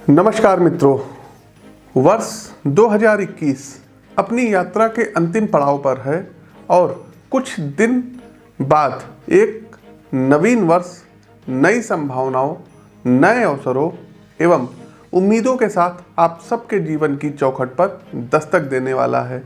नमस्कार मित्रों, वर्ष 2021 अपनी यात्रा के अंतिम पड़ाव पर है और कुछ दिन बाद एक नवीन वर्ष नई संभावनाओं, नए अवसरों एवं उम्मीदों के साथ आप सबके जीवन की चौखट पर दस्तक देने वाला है।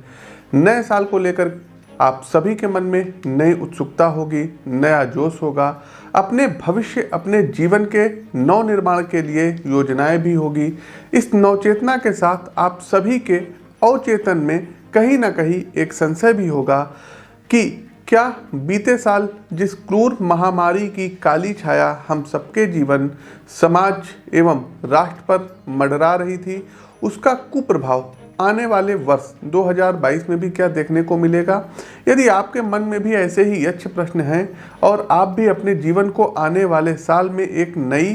नए साल को लेकर आप सभी के मन में नई उत्सुकता होगी, नया जोश होगा। अपने भविष्य, अपने जीवन के नव निर्माण के लिए योजनाएं भी होगी। इस नवचेतना के साथ आप सभी के अवचेतन में कहीं ना कहीं एक संशय भी होगा कि क्या बीते साल जिस क्रूर महामारी की काली छाया हम सबके जीवन, समाज एवं राष्ट्र पर मंडरा रही थी, उसका कुप्रभाव आने वाले वर्ष 2022 में भी क्या देखने को मिलेगा। यदि आपके मन में भी ऐसे ही यक्ष प्रश्न हैं और आप भी अपने जीवन को आने वाले साल में एक नई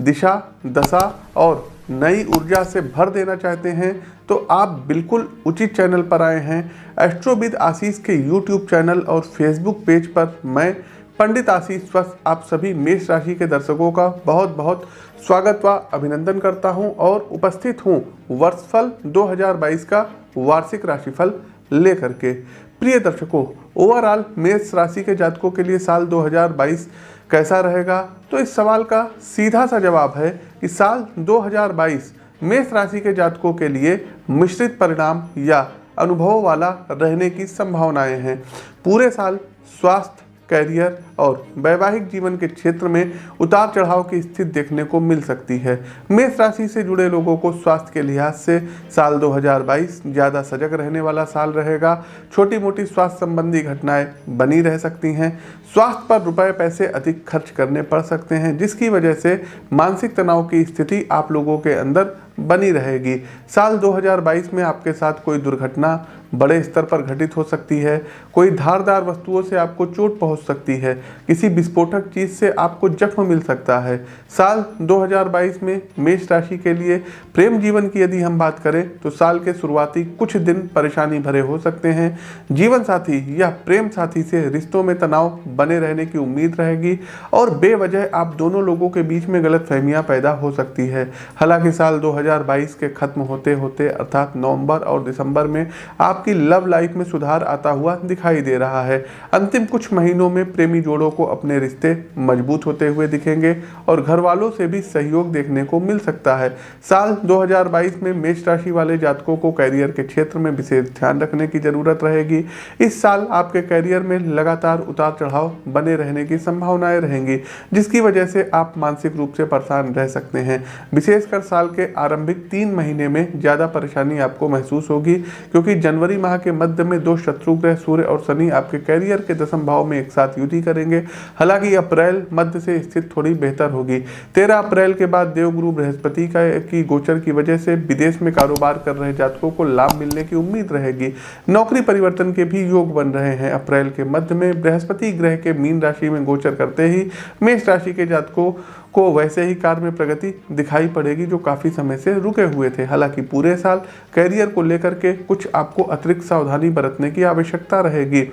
दिशा, दशा और नई ऊर्जा से भर देना चाहते हैं, तो आप बिल्कुल उचित चैनल पर आए हैं। एस्ट्रोविद आशीष के यूट्यूब चैनल और फेसबुक पेज पर मैं पंडित आशीष वत्स आप सभी मेष राशि के दर्शकों का बहुत बहुत स्वागत व अभिनंदन करता हूं और उपस्थित हूं वर्षफल 2022 का वार्षिक राशिफल लेकर के। प्रिय दर्शकों, ओवरऑल मेष राशि के जातकों के लिए साल 2022 कैसा रहेगा, तो इस सवाल का सीधा सा जवाब है कि साल 2022 मेष राशि के जातकों के लिए मिश्रित परिणाम या अनुभव वाला रहने की संभावनाएं हैं। पूरे साल स्वास्थ्य, कैरियर और वैवाहिक जीवन के क्षेत्र में उतार चढ़ाव की स्थिति देखने को मिल सकती है। मेष राशि से जुड़े लोगों को स्वास्थ्य के लिहाज से साल 2022 ज़्यादा सजग रहने वाला साल रहेगा। छोटी मोटी स्वास्थ्य संबंधी घटनाएं बनी रह सकती हैं। स्वास्थ्य पर रुपए पैसे अधिक खर्च करने पड़ सकते हैं, जिसकी वजह से मानसिक तनाव की स्थिति आप लोगों के अंदर बनी रहेगी। साल 2022 में आपके साथ कोई दुर्घटना बड़े स्तर पर घटित हो सकती है। कोई धारदार वस्तुओं से आपको चोट पहुंच सकती है। किसी विस्फोटक चीज से आपको जख्म मिल सकता है। साल 2022 में मेष राशि के लिए प्रेम जीवन की यदि हम बात करें तो साल के शुरुआती कुछ दिन परेशानी भरे हो सकते हैं। जीवन साथी या प्रेम साथी से रिश्तों में तनाव बने रहने की उम्मीद रहेगी और बेवजह आप दोनों लोगों के बीच में गलतफहमियां पैदा हो सकती है। हालांकि साल 2022 के खत्म होते होते अर्थात नवंबर और दिसंबर में आपकी लव लाइफ में सुधार आता हुआ दिखाई दे रहा है। अंतिम कुछ महीनों में प्रेमी जोड़ों को अपने रिश्ते मजबूत होते हुए दिखेंगे और घर वालों से भी सहयोग देखने को मिल सकता है। साल 2022 में मेष राशि वाले जातकों को कैरियर के क्षेत्र में विशेष ध्यान रखने की जरूरत रहेगी। इस साल आपके कैरियर में लगातार उतार चढ़ाव बने रहने की संभावनाएं रहेंगी, जिसकी वजह से आप मानसिक रूप से परेशान रह सकते हैं। विशेषकर साल के आरंभिक 3 महीने में ज्यादा परेशानी आपको महसूस होगी, क्योंकि जनवरी माह के मध्य में 2 शत्रु ग्रह सूर्य और शनि आपके कैरियर के दशम भाव में एक साथ युति करेंगे। हालांकि अप्रैल मध्य से स्थिति थोड़ी बेहतर होगी। 13 अप्रैल के बाद देवगुरु बृहस्पति की गोचर की वजह से विदेश में कारोबार कर रहे जातकों को लाभ मिलने की उम्मीद रहेगी। नौकरी परिवर्तन के भी योग बन रहे हैं। अप्रैल के मध्य में बृहस्पति ग्रह के मीन राशि में गोचर करते ही मेष राशि के जातकों को वैसे ही कार्य में प्रगति दिखाई पड़ेगी जो काफ़ी समय से रुके हुए थे। हालांकि पूरे साल कैरियर को लेकर के कुछ आपको अतिरिक्त सावधानी बरतने की आवश्यकता रहेगी।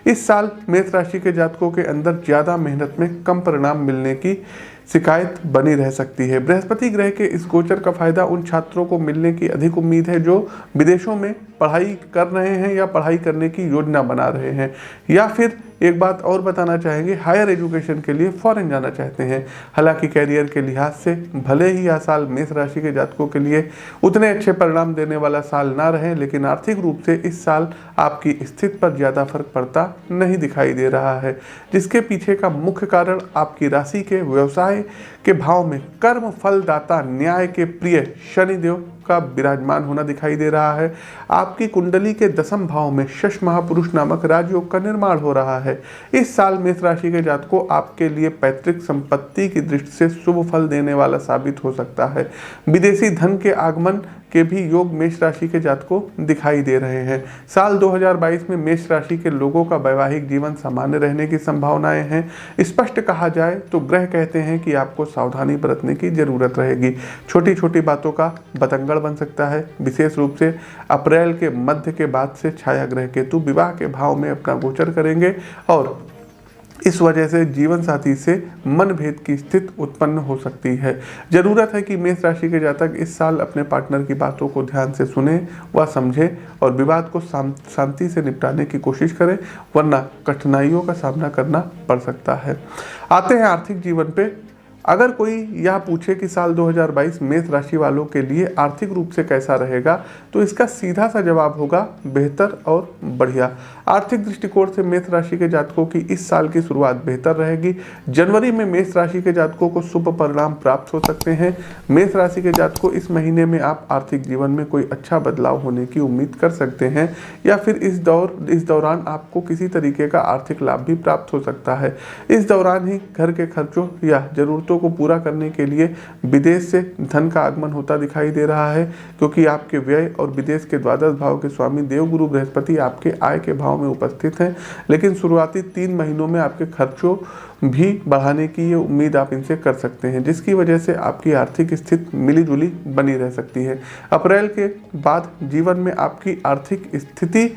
इस साल मेष राशि के जातकों के अंदर ज़्यादा मेहनत में कम परिणाम मिलने की शिकायत बनी रह सकती है। बृहस्पति ग्रह के इस गोचर का फायदा उन छात्रों को मिलने की अधिक उम्मीद है जो विदेशों में पढ़ाई कर रहे हैं या पढ़ाई करने की योजना बना रहे हैं, या फिर एक बात और बताना चाहेंगे, हायर एजुकेशन के लिए फॉरेन जाना चाहते हैं। हालांकि कैरियर के लिहाज से भले ही यह साल मेष राशि के जातकों के लिए उतने अच्छे परिणाम देने वाला साल ना रहे, लेकिन आर्थिक रूप से इस साल आपकी स्थिति पर ज़्यादा फर्क पड़ता नहीं दिखाई दे रहा है, जिसके पीछे का मुख्य कारण आपकी राशि के व्यवसाय के भाव में कर्म फलदाता न्याय के प्रिय शनिदेव का विराजमान होना दिखाई दे रहा है। आपकी कुंडली के दशम भाव में शश महापुरुष नामक राजयोग का निर्माण हो रहा है। इस साल मेष राशि के जातकों आपके लिए पैतृक संपत्ति की दृष्टि से शुभ फल देने वाला साबित हो सकता है। विदेशी धन के आगमन के भी योग मेष राशि के जातकों दिखाई दे रहे हैं। साल 2022 में मेष राशि के लोगों का वैवाहिक जीवन सामान्य रहने की संभावनाएं हैं। स्पष्ट कहा जाए तो ग्रह कहते हैं कि आपको सावधानी बरतने की जरूरत रहेगी। छोटी छोटी बातों का बतंगड़ बन सकता है। विशेष रूप से अप्रैल के मध्य के बाद से छाया ग्रह केतु विवाह के भाव में अपना गोचर करेंगे और इस वजह से जीवन साथी से मनभेद की स्थिति उत्पन्न हो सकती है। जरूरत है कि मेष राशि के जातक इस साल अपने पार्टनर की बातों को ध्यान से सुने व समझें और विवाद को शांति से निपटाने की कोशिश करें, वरना कठिनाइयों का सामना करना पड़ सकता है। आते हैं आर्थिक जीवन पे। अगर कोई यह पूछे कि साल 2022 मेष राशि वालों के लिए आर्थिक रूप से कैसा रहेगा, तो इसका सीधा सा जवाब होगा बेहतर और बढ़िया। आर्थिक दृष्टिकोण से मेष राशि के जातकों की इस साल की शुरुआत बेहतर रहेगी। जनवरी में मेष राशि के जातकों को शुभ परिणाम प्राप्त हो सकते हैं। मेष राशि के जातकों इस महीने में आप आर्थिक जीवन में कोई अच्छा बदलाव होने की उम्मीद कर सकते हैं, या फिर इस दौरान आपको किसी तरीके का आर्थिक लाभ भी प्राप्त हो सकता है। इस दौरान ही घर के खर्चों या जरूरतों को पूरा करने के लिए विदेश से धन का आगमन होता दिखाई दे रहा है, क्योंकि आपके व्यय और विदेश के द्वादश भाव के स्वामी देवगुरु बृहस्पति आपके आय के भाव में उपस्थित हैं। लेकिन शुरुआती 3 महीनों में आपके खर्चों भी बढ़ाने की ये उम्मीद आप इनसे कर सकते हैं, जिसकी वजह से आपकी आर्थिक स्थिति मिली जुली बनी रह सकती है। अप्रैल के बाद जीवन में आपकी आर्थिक स्थिति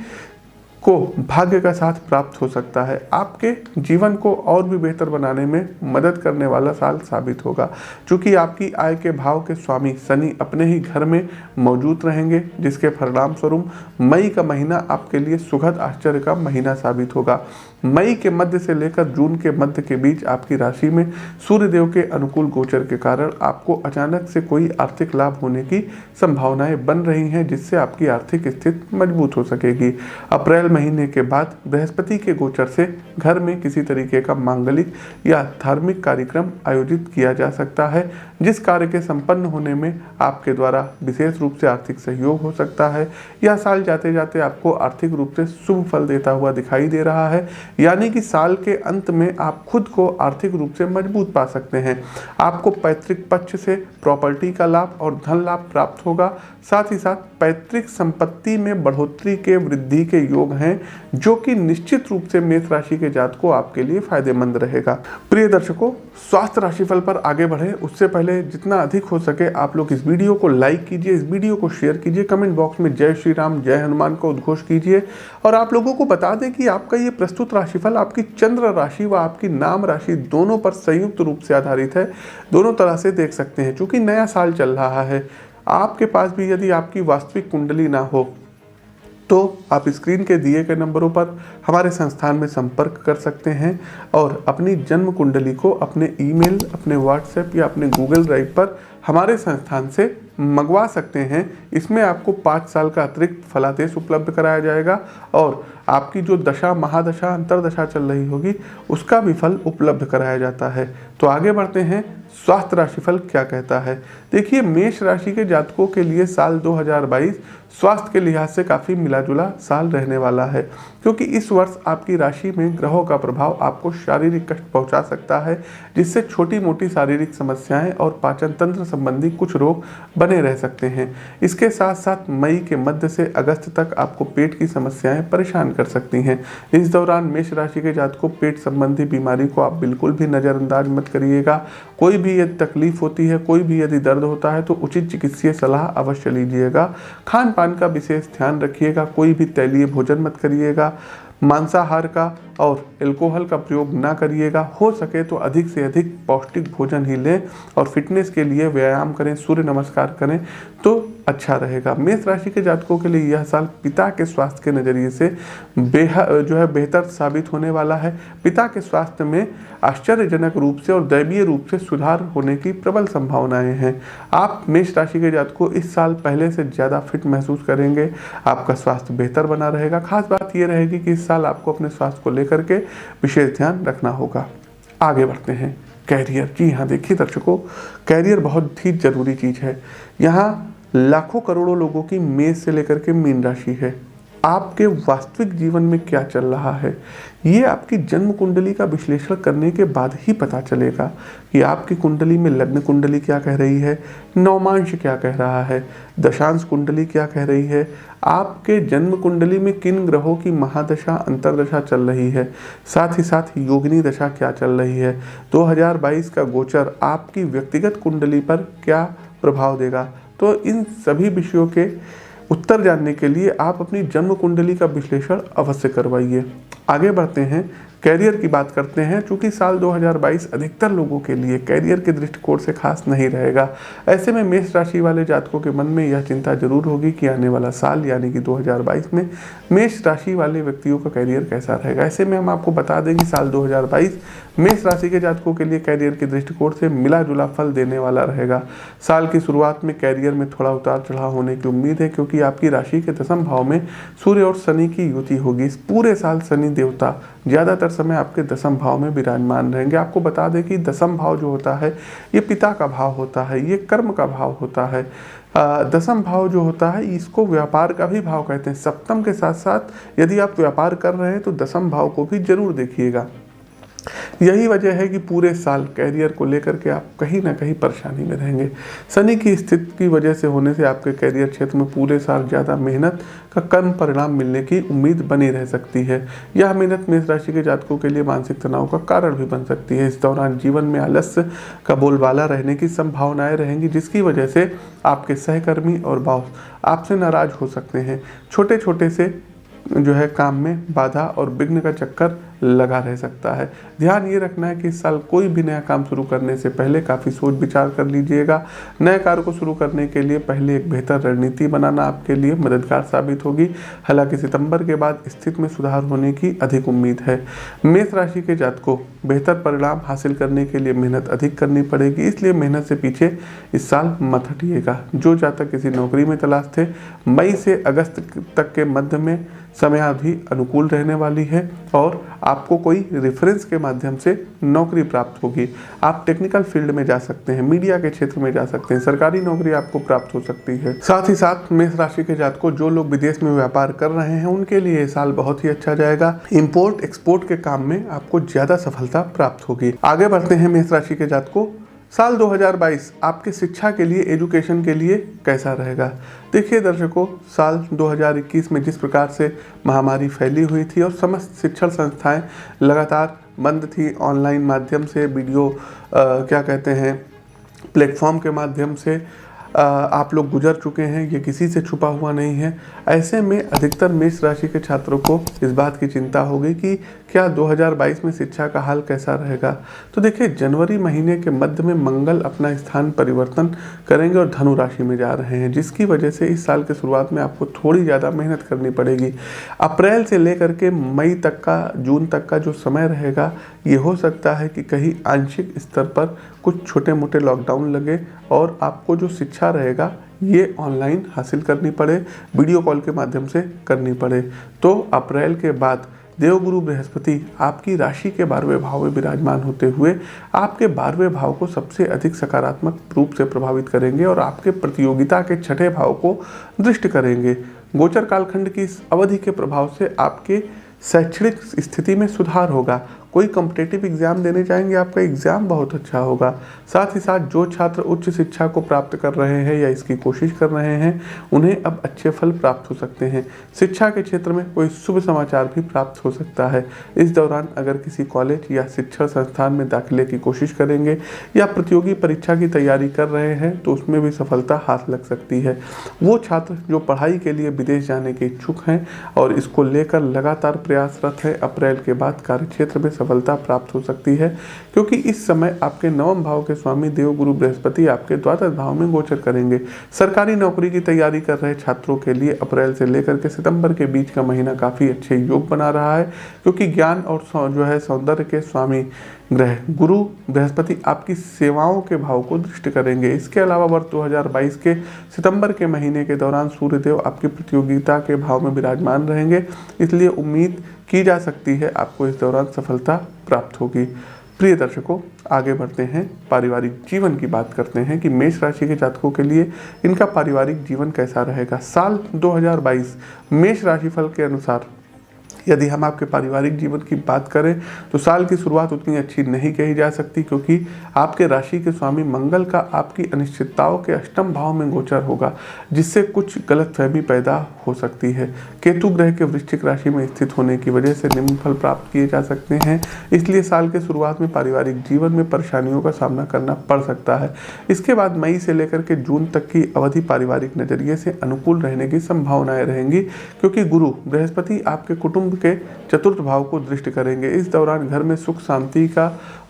को भाग्य का साथ प्राप्त हो सकता है। आपके जीवन को और भी बेहतर बनाने में मदद करने वाला साल साबित होगा, क्योंकि आपकी आय के भाव के स्वामी शनि अपने ही घर में मौजूद रहेंगे, जिसके परिणाम स्वरूप मई का महीना आपके लिए सुखद आश्चर्य का महीना साबित होगा। मई के मध्य से लेकर जून के मध्य के बीच आपकी राशि में सूर्यदेव के अनुकूल गोचर के कारण आपको अचानक से कोई आर्थिक लाभ होने की संभावनाएं बन रही हैं, जिससे आपकी आर्थिक स्थिति मजबूत हो सकेगी। अप्रैल महीने के बाद बृहस्पति के गोचर से घर में किसी तरीके का मांगलिक या धार्मिक कार्यक्रम आयोजित किया जा सकता है, जिस कार्य के संपन्न होने में आपके द्वारा विशेष रूप से आर्थिक सहयोग हो सकता है। यह साल जाते जाते आपको आर्थिक रूप से शुभ फल देता हुआ दिखाई दे रहा है, यानी कि साल के अंत में आप खुद को आर्थिक रूप से मजबूत पा सकते हैं। आपको पैतृक पक्ष से प्रॉपर्टी का लाभ और धन लाभ प्राप्त होगा। साथ ही साथ पैतृक संपत्ति में बढ़ोतरी के वृद्धि के योग हैं, जो कि निश्चित रूप से मेष राशि के जातकों आपके लिए फायदेमंद रहेगा। प्रिय दर्शकों, स्वास्थ्य राशिफल पर आगे बढ़े उससे पहले जितना अधिक हो सके आप लोग इस वीडियो को लाइक कीजिए, इस वीडियो को शेयर कीजिए, कमेंट बॉक्स में जय श्री राम जय हनुमान का उद्घोष कीजिए और आप लोगों को बता दें कि आपका ये प्रस्तुत राशिफल आपकी चंद्र राशि व आपकी नाम राशि दोनों पर संयुक्त रूप से आधारित है। दोनों तरह से देख सकते हैं। चूंकि नया साल चल रहा है, आपके पास भी यदि आपकी वास्तविक कुंडली ना हो तो आप स्क्रीन के दिए गए नंबरों पर हमारे संस्थान में संपर्क कर सकते हैं और अपनी जन्म कुंडली को अपने ईमेल, अपने व्हाट्सएप या अपने गूगल ड्राइव पर हमारे संस्थान से मंगवा सकते हैं। इसमें आपको 5 साल का अतिरिक्त फलादेश उपलब्ध कराया जाएगा और आपकी जो दशा, महादशा, अंतरदशा चल रही होगी उसका भी फल उपलब्ध कराया जाता है। तो आगे बढ़ते हैं, स्वास्थ्य राशिफल क्या कहता है। देखिए, मेष राशि के जातकों के लिए साल 2022 स्वास्थ्य के लिहाज से काफ़ी मिला जुला साल रहने वाला है, क्योंकि इस वर्ष आपकी राशि में ग्रहों का प्रभाव आपको शारीरिक कष्ट पहुंचा सकता है, जिससे छोटी मोटी शारीरिक समस्याएं और पाचन तंत्र संबंधी कुछ रोग बने रह सकते हैं। इसके साथ साथ मई के मध्य से अगस्त तक आपको पेट की समस्याएं परेशान कर सकती हैं। इस दौरान मेष राशि के जातकों पेट संबंधी बीमारी को आप बिल्कुल भी नज़रअंदाज मत करिएगा। कोई भी यदि तकलीफ होती है, कोई भी यदि दर्द होता है तो उचित चिकित्सीय सलाह अवश्य लीजिएगा। खान पान का विशेष ध्यान रखिएगा। कोई भी तैलीय भोजन मत करिएगा। मांसाहार का और अल्कोहल का प्रयोग ना करिएगा। हो सके तो अधिक से अधिक पौष्टिक भोजन ही लें और फिटनेस के लिए व्यायाम करें, सूर्य नमस्कार करें तो अच्छा रहेगा। मेष राशि के जातकों के लिए यह साल पिता के स्वास्थ्य के नज़रिए से बेहतर साबित होने वाला है। पिता के स्वास्थ्य में आश्चर्यजनक रूप से और दैवीय रूप से सुधार होने की प्रबल संभावनाएं हैं। आप मेष राशि के जातकों इस साल पहले से ज़्यादा फिट महसूस करेंगे। आपका स्वास्थ्य बेहतर बना रहेगा। खास बात यह रहेगी कि इस साल आपको अपने स्वास्थ्य को लेकर के विशेष ध्यान रखना होगा। आगे बढ़ते हैं, कैरियर। जी हाँ, देखिए दर्शकों, कैरियर बहुत ही जरूरी चीज़ है। यहाँ लाखों करोड़ों लोगों की मेष से लेकर के मीन राशि है। आपके वास्तविक जीवन में क्या चल रहा है, ये आपकी जन्म कुंडली का विश्लेषण करने के बाद ही पता चलेगा कि आपकी कुंडली में लग्न कुंडली क्या कह रही है, नवमांश क्या कह रहा है, दशांश कुंडली क्या कह रही है, आपके जन्म कुंडली में किन ग्रहों की महादशा, अंतरदशा चल रही है, साथ ही साथ योगिनी दशा क्या चल रही है। 2022 का गोचर आपकी व्यक्तिगत कुंडली पर क्या प्रभाव देगा। तो इन सभी विषयों के उत्तर जानने के लिए आप अपनी जन्म कुंडली का विश्लेषण अवश्य करवाइए। आगे बढ़ते हैं, कैरियर की बात करते हैं, चूंकि साल 2022 अधिकतर लोगों के लिए कैरियर के दृष्टिकोण से खास नहीं रहेगा। ऐसे में मेष राशि वाले जातकों के मन में यह चिंता जरूर होगी कि आने वाला साल यानी कि 2022 में मेष राशि वाले व्यक्तियों का कैरियर कैसा रहेगा। ऐसे में हम आपको बता दें कि साल 2022 मेष राशि के जातकों के लिए कैरियर के दृष्टिकोण से मिला जुला फल देने वाला रहेगा। साल की शुरुआत में कैरियर में थोड़ा उतार चढ़ाव होने की उम्मीद है, क्योंकि आपकी राशि के दसम भाव में सूर्य और शनि की युति होगी। इस पूरे साल शनि देवता ज़्यादातर समय आपके दसम भाव में विराजमान रहेंगे। आपको बता दें कि दसम भाव जो होता है ये पिता का भाव होता है, ये कर्म का भाव होता है। दसम भाव जो होता है इसको व्यापार का भी भाव कहते हैं। सप्तम के साथ साथ यदि आप व्यापार कर रहे हैं तो दसम भाव को भी जरूर देखिएगा। यही वजह है कि पूरे साल कैरियर को लेकर के आप कहीं ना कहीं परेशानी में रहेंगे। शनि की स्थिति की वजह से होने से आपके कैरियर क्षेत्र में पूरे साल ज़्यादा मेहनत का कम परिणाम मिलने की उम्मीद बनी रह सकती है। यह मेहनत मेष राशि के जातकों के लिए मानसिक तनाव का कारण भी बन सकती है। इस दौरान जीवन में आलस्य का बोलबाला रहने की संभावनाएं रहेंगी, जिसकी वजह से आपके सहकर्मी और बॉस आपसे नाराज हो सकते हैं। छोटे छोटे से जो है काम में बाधा और विघ्न का चक्कर लगा रह सकता है। ध्यान ये रखना है कि इस साल कोई भी नया काम शुरू करने से पहले काफ़ी सोच विचार कर लीजिएगा। नए कार्य को शुरू करने के लिए पहले एक बेहतर रणनीति बनाना आपके लिए मददगार साबित होगी। हालांकि सितंबर के बाद स्थिति में सुधार होने की अधिक उम्मीद है। मेष राशि के जातकों बेहतर परिणाम हासिल करने के लिए मेहनत अधिक करनी पड़ेगी, इसलिए मेहनत से पीछे इस साल मत हटिएगा। जो जातक किसी नौकरी में तलाश थे, मई से अगस्त तक के मध्य में समयावधि अनुकूल रहने वाली है और आपको कोई रेफरेंस के माध्यम से नौकरी प्राप्त होगी। आप टेक्निकल फील्ड में जा सकते हैं, मीडिया के क्षेत्र में जा सकते हैं, सरकारी नौकरी आपको प्राप्त हो सकती है। साथ ही साथ मेष राशि के जातकों जो लोग विदेश में व्यापार कर रहे हैं उनके लिए ये साल बहुत ही अच्छा जाएगा। इंपोर्ट एक्सपोर्ट के काम में आपको ज्यादा सफलता प्राप्त होगी। आगे बढ़ते हैं मेष राशि के जातकों, साल 2022 आपके शिक्षा के लिए, एजुकेशन के लिए कैसा रहेगा। देखिए दर्शकों, साल 2021 में जिस प्रकार से महामारी फैली हुई थी और समस्त शिक्षण संस्थाएं लगातार बंद थी, ऑनलाइन माध्यम से वीडियो क्या कहते हैं प्लेटफॉर्म के माध्यम से आप लोग गुजर चुके हैं, ये किसी से छुपा हुआ नहीं है। ऐसे में अधिकतर मेष राशि के छात्रों को इस बात की चिंता हो गई कि क्या 2022 में शिक्षा का हाल कैसा रहेगा। तो देखिए, जनवरी महीने के मध्य में मंगल अपना स्थान परिवर्तन करेंगे और धनु राशि में जा रहे हैं, जिसकी वजह से इस साल के शुरुआत में आपको थोड़ी ज़्यादा मेहनत करनी पड़ेगी। अप्रैल से लेकर के मई तक का, जून तक का जो समय रहेगा, ये हो सकता है कि कहीं आंशिक स्तर पर कुछ छोटे मोटे लॉकडाउन लगे और आपको जो शिक्षा रहेगा ये ऑनलाइन हासिल करनी पड़े, वीडियो कॉल के माध्यम से करनी पड़े। तो अप्रैल के बाद देवगुरु बृहस्पति आपकी राशि के 12वें भाव में विराजमान होते हुए आपके 12वें भाव को सबसे अधिक सकारात्मक रूप से प्रभावित करेंगे और आपके प्रतियोगिता के 6ठे भाव को दृष्ट करेंगे। गोचर कालखंड की इस अवधि के प्रभाव से आपके शैक्षणिक स्थिति में सुधार होगा। कोई कॉम्पिटिटिव एग्जाम देने जाएंगे, आपका एग्जाम बहुत अच्छा होगा। साथ ही साथ जो छात्र उच्च शिक्षा को प्राप्त कर रहे हैं या इसकी कोशिश कर रहे हैं, उन्हें अब अच्छे फल प्राप्त हो सकते हैं। शिक्षा के क्षेत्र में कोई शुभ समाचार भी प्राप्त हो सकता है। इस दौरान अगर किसी कॉलेज या शिक्षण संस्थान में दाखिले की कोशिश करेंगे या प्रतियोगी परीक्षा की तैयारी कर रहे हैं तो उसमें भी सफलता हाथ लग सकती है। वो छात्र जो पढ़ाई के लिए विदेश जाने के इच्छुक हैं और इसको लेकर लगातार प्रयासरत हैं, अप्रैल के बाद कार्यक्षेत्र में सफलता प्राप्त हो सकती है, क्योंकि इस समय आपके नवम भाव के स्वामी देवगुरु बृहस्पति आपके द्वादश भाव में गोचर करेंगे। सरकारी नौकरी की तैयारी कर रहे छात्रों के लिए अप्रैल से लेकर के सितंबर के बीच का महीना काफ़ी अच्छे योग बना रहा है, क्योंकि ज्ञान और जो है सौंदर्य के स्वामी ग्रह गुरु बृहस्पति आपकी सेवाओं के भाव को दृष्ट करेंगे। इसके अलावा वर्ष 2022 के सितंबर के महीने के दौरान सूर्यदेव आपकी प्रतियोगिता के भाव में विराजमान रहेंगे, इसलिए उम्मीद की जा सकती है आपको इस दौरान सफलता प्राप्त होगी। प्रिय दर्शकों, आगे बढ़ते हैं, पारिवारिक जीवन की बात करते हैं कि मेष राशि के जातकों के लिए इनका पारिवारिक जीवन कैसा रहेगा। साल 2022 मेष राशिफल के अनुसार यदि हम आपके पारिवारिक जीवन की बात करें तो साल की शुरुआत उतनी अच्छी नहीं कही जा सकती, क्योंकि आपके राशि के स्वामी मंगल का आपकी अनिश्चितताओं के अष्टम भाव में गोचर होगा, जिससे कुछ गलतफहमी पैदा हो सकती है। केतु ग्रह के वृश्चिक राशि में स्थित होने की वजह से निम्न फल प्राप्त किए जा सकते हैं, इसलिए साल के शुरुआत में पारिवारिक जीवन में परेशानियों का सामना करना पड़ सकता है। इसके बाद मई से लेकर के जून तक की अवधि पारिवारिक नजरिए से अनुकूल रहने की संभावनाएं रहेंगी, क्योंकि गुरु बृहस्पति आपके कुटुंब के चतुर्थ भाव को दृष्टि करेंगे। इस दौरान घर में सुख शांति का